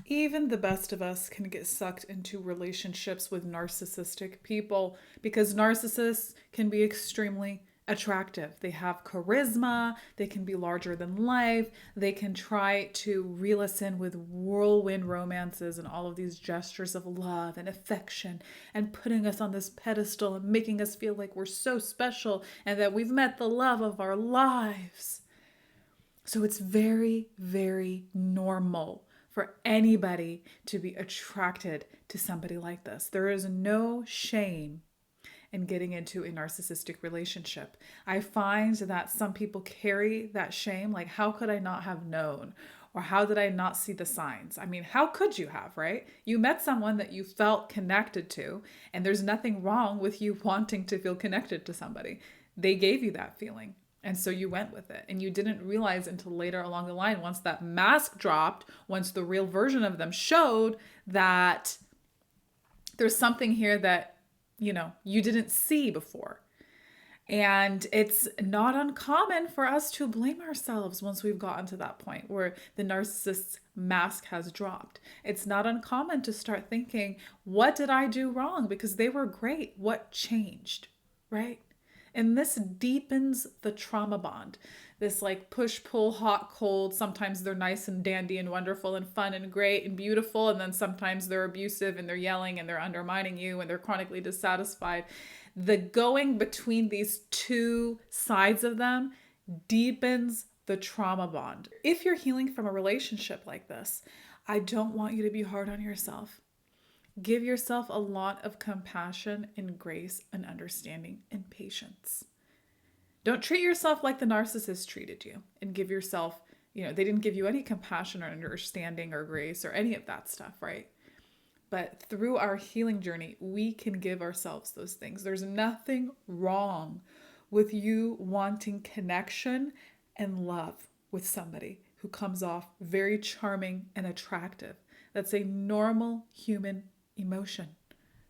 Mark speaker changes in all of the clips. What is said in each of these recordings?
Speaker 1: Even the best of us can get sucked into relationships with narcissistic people because narcissists can be extremely attractive. They have charisma, they can be larger than life, they can try to reel us in with whirlwind romances and all of these gestures of love and affection and putting us on this pedestal and making us feel like we're so special and that we've met the love of our lives. So it's very, very normal for anybody to be attracted to somebody like this. There is no shame in getting into a narcissistic relationship. I find that some people carry that shame, like, how could I not have known? Or how did I not see the signs? I mean, how could you have, right? You met someone that you felt connected to, and there's nothing wrong with you wanting to feel connected to somebody. They gave you that feeling. And so you went with it. And you didn't realize until later along the line, once that mask dropped, once the real version of them showed, that there's something here that, you didn't see before. And it's not uncommon for us to blame ourselves once we've gotten to that point where the narcissist's mask has dropped. It's not uncommon to start thinking, what did I do wrong? Because they were great. What changed, right? And this deepens the trauma bond. This like push, pull, hot, cold. Sometimes they're nice and dandy and wonderful and fun and great and beautiful. And then sometimes they're abusive and they're yelling and they're undermining you and they're chronically dissatisfied. The going between these two sides of them deepens the trauma bond. If you're healing from a relationship like this, I don't want you to be hard on yourself. Give yourself a lot of compassion and grace and understanding and patience. Don't treat yourself like the narcissist treated you and give yourself, they didn't give you any compassion or understanding or grace or any of that stuff, right? But through our healing journey, we can give ourselves those things. There's nothing wrong with you wanting connection and love with somebody who comes off very charming and attractive. That's a normal human emotion.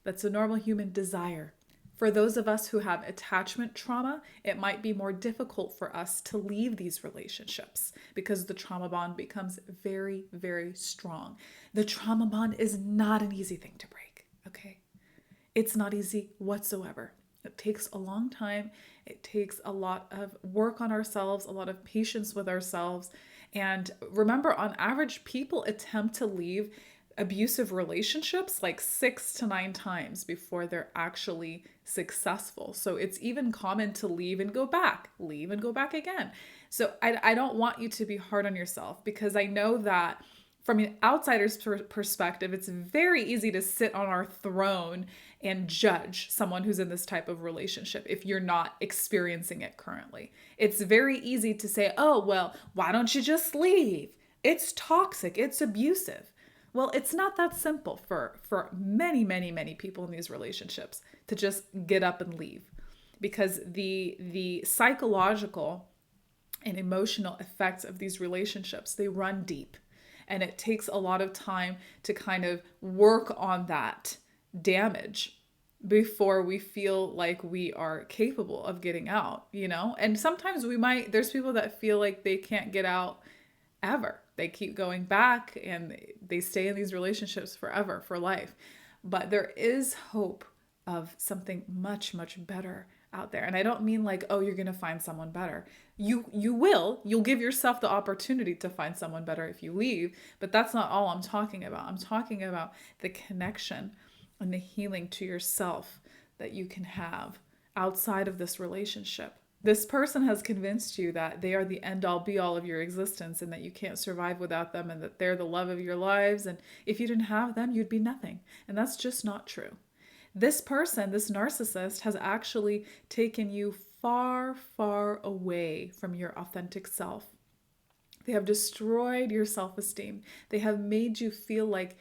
Speaker 1: That's a normal human desire. For those of us who have attachment trauma, it might be more difficult for us to leave these relationships because the trauma bond becomes very, very strong. The trauma bond is not an easy thing to break, okay? It's not easy whatsoever. It takes a long time. It takes a lot of work on ourselves, a lot of patience with ourselves. And remember, on average, people attempt to leave abusive relationships like 6 to 9 times before they're actually successful. So it's even common to leave and go back again. So I don't want you to be hard on yourself because I know that from an outsider's perspective, it's very easy to sit on our throne and judge someone who's in this type of relationship if you're not experiencing it currently. It's very easy to say, oh, well, why don't you just leave? It's toxic, it's abusive. Well, it's not that simple for many, many, many people in these relationships to just get up and leave because the psychological and emotional effects of these relationships, they run deep. And it takes a lot of time to kind of work on that damage before we feel like we are capable of getting out, And sometimes there's people that feel like they can't get out ever. They keep going back and they stay in these relationships forever, for life. But there is hope of something much, much better out there. And I don't mean like, oh, you're going to find someone better. You'll give yourself the opportunity to find someone better if you leave, but that's not all I'm talking about. I'm talking about the connection and the healing to yourself that you can have outside of this relationship. This person has convinced you that they are the end-all be-all of your existence and that you can't survive without them and that they're the love of your lives. And if you didn't have them, you'd be nothing. And that's just not true. This person, this narcissist, has actually taken you far, far away from your authentic self. They have destroyed your self-esteem. They have made you feel like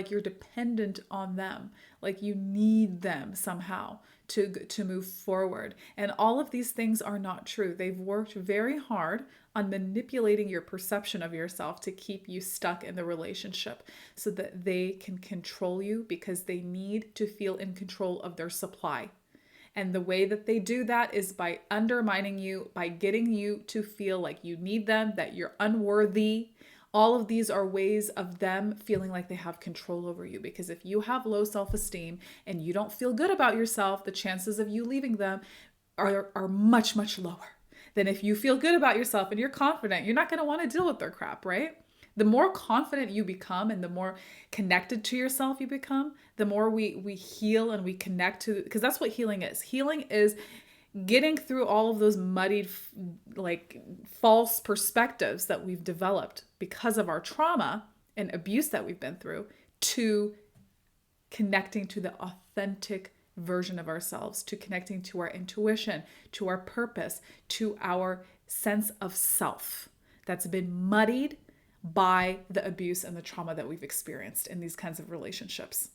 Speaker 1: you're dependent on them, like you need them somehow to move forward. And all of these things are not true. They've worked very hard on manipulating your perception of yourself to keep you stuck in the relationship so that they can control you because they need to feel in control of their supply. And the way that they do that is by undermining you, by getting you to feel like you need them, that you're unworthy, All of these are ways of them feeling like they have control over you, because if you have low self-esteem and you don't feel good about yourself, the chances of you leaving them are much, much lower than if you feel good about yourself and you're confident. You're not going to want to deal with their crap, right? The more confident you become and the more connected to yourself you become, the more we heal and we connect to, because that's what healing is. Healing is getting through all of those muddied, like false perspectives that we've developed because of our trauma and abuse that we've been through, to connecting to the authentic version of ourselves, to connecting to our intuition, to our purpose, to our sense of self that's been muddied by the abuse and the trauma that we've experienced in these kinds of relationships.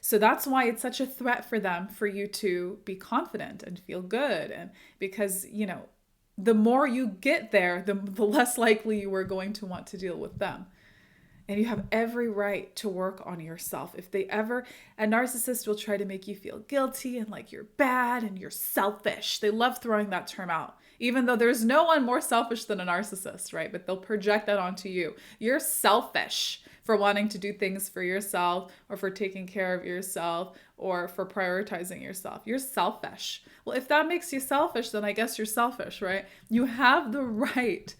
Speaker 1: So that's why it's such a threat for them, for you to be confident and feel good. And because, the more you get there, the less likely you are going to want to deal with them. And you have every right to work on yourself. If a narcissist will try to make you feel guilty and like you're bad and you're selfish. They love throwing that term out, even though there's no one more selfish than a narcissist, right? But they'll project that onto you. You're selfish for wanting to do things for yourself, or for taking care of yourself, or for prioritizing yourself. You're selfish. Well, if that makes you selfish, then I guess you're selfish, right? You have the right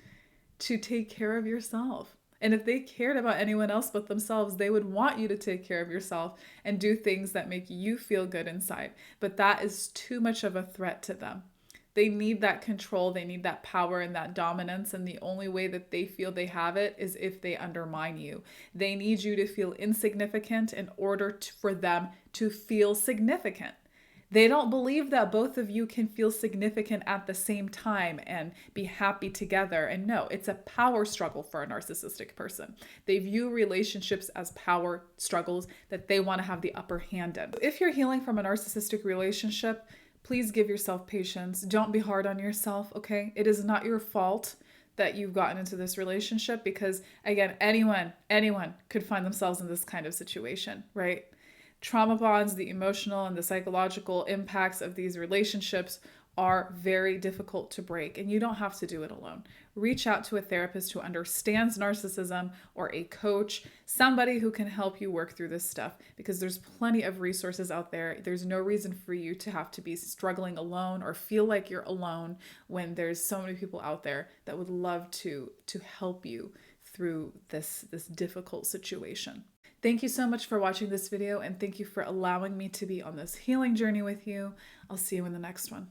Speaker 1: to take care of yourself. And if they cared about anyone else but themselves, they would want you to take care of yourself and do things that make you feel good inside. But that is too much of a threat to them. They need that control, they need that power and that dominance, and the only way that they feel they have it is if they undermine you. They need you to feel insignificant in order for them to feel significant. They don't believe that both of you can feel significant at the same time and be happy together. And no, it's a power struggle for a narcissistic person. They view relationships as power struggles that they want to have the upper hand in. If you're healing from a narcissistic relationship, please give yourself patience. Don't be hard on yourself, okay? It is not your fault that you've gotten into this relationship, because again, anyone could find themselves in this kind of situation, right? Trauma bonds, the emotional and the psychological impacts of these relationships are very difficult to break, and you don't have to do it alone. Reach out to a therapist who understands narcissism, or a coach, somebody who can help you work through this stuff, because there's plenty of resources out there. There's no reason for you to have to be struggling alone or feel like you're alone when there's so many people out there that would love to help you through this difficult situation. Thank you so much for watching this video, and thank you for allowing me to be on this healing journey with you. I'll see you in the next one.